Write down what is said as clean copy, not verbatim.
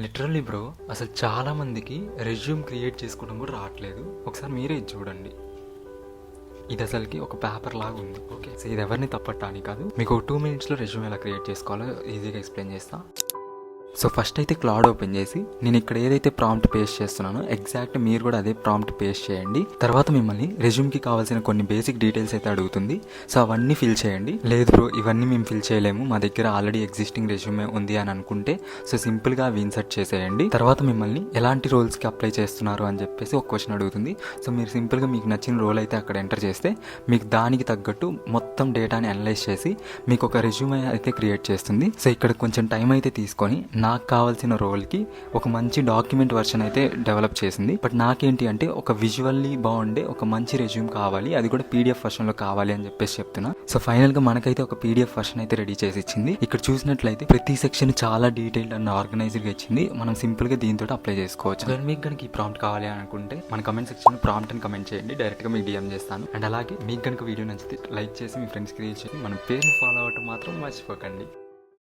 Literally bro, అసలు చాలా మందికి రెజ్యూమ్ క్రియేట్ చేసుకోవడం కూడా రావట్లేదు. ఒకసారి మీరే ఇది చూడండి. ఇది అసలుకి ఒక పేపర్ లాగా ఉంది. ఓకే, సో ఇది ఎవరిని తప్పట్టానికి కాదు. మీకు ఒక 2 minutesలో రెజ్యూమ్ ఎలా క్రియేట్ చేసుకోవాలో ఈజీగా ఎక్స్ప్లెయిన్ చేస్తా. సో ఫస్ట్ అయితే క్లౌడ్ ఓపెన్ చేసి నేను ఇక్కడ ఏదైతే ప్రాంప్ట్ పేస్ట్ చేస్తున్నానో ఎగ్జాక్ట్ మీరు కూడా అదే ప్రాంప్ట్ పేస్ట్ చేయండి. తర్వాత మిమ్మల్ని రెజ్యూమ్కి కావాల్సిన కొన్ని బేసిక్ డీటెయిల్స్ అయితే అడుగుతుంది. సో అవన్నీ ఫిల్ చేయండి. లేదు బ్రో, ఇవన్నీ మేము ఫిల్ చేయలేము, మా దగ్గర ఆల్రెడీ ఎగ్జిస్టింగ్ రెజ్యూమే ఉంది అని అనుకుంటే సో సింపుల్గా అవి ఇన్సర్ట్ చేసేయండి. తర్వాత మిమ్మల్ని ఎలాంటి రోల్స్కి అప్లై చేస్తున్నారు అని చెప్పేసి ఒక క్వశ్చన్ అడుగుతుంది. సో మీరు సింపుల్గా మీకు నచ్చిన రోల్ అయితే అక్కడ ఎంటర్ చేస్తే మీకు దానికి తగ్గట్టు మొత్తం డేటాని అనలైజ్ చేసి మీకు ఒక రెజ్యూమే అయితే క్రియేట్ చేస్తుంది. సో ఇక్కడ కొంచెం టైం అయితే తీసుకొని నాకు కావాల్సిన రోల్కి ఒక మంచి డాక్యుమెంట్ వర్షన్ అయితే డెవలప్ చేసింది. బట్ నాకేంటి అంటే ఒక విజువల్లీ బాగుండే ఒక మంచి రెజ్యూమ్ కావాలి, అది కూడా పీడిఎఫ్ వర్షన్లో కావాలి అని చెప్పేసి చెప్తున్నా. సో ఫైనల్గా మనకైతే ఒక పీడిఎఫ్ వర్షన్ అయితే రెడీ చేసి ఇచ్చింది. ఇక్కడ చూసినట్లయితే ప్రతి సెక్షన్ చాలా డీటెయిల్డ్ అండ్ ఆర్గనైజ్డ్గా ఇచ్చింది. మనం సింపుల్గా దీంతో అప్లై చేసుకోవచ్చు. మీకు కనుక ఈ ప్రాంప్ట్ కావాలి అని అనుకుంటే మన కమెంట్ సెక్షన్లో ప్రాంప్ట్ అని కమెంట్ చేయండి, డైరెక్ట్గా మీకు డిఎం చేస్తాను. అండ్ అలాగే మీకు కనుక వీడియో నచ్చితే లైక్ చేసి మీ ఫ్రెండ్స్కి రీచ్ చేసి మన పేజ్ని ఫాలో అవ్వటం మాత్రం మర్చిపోకండి.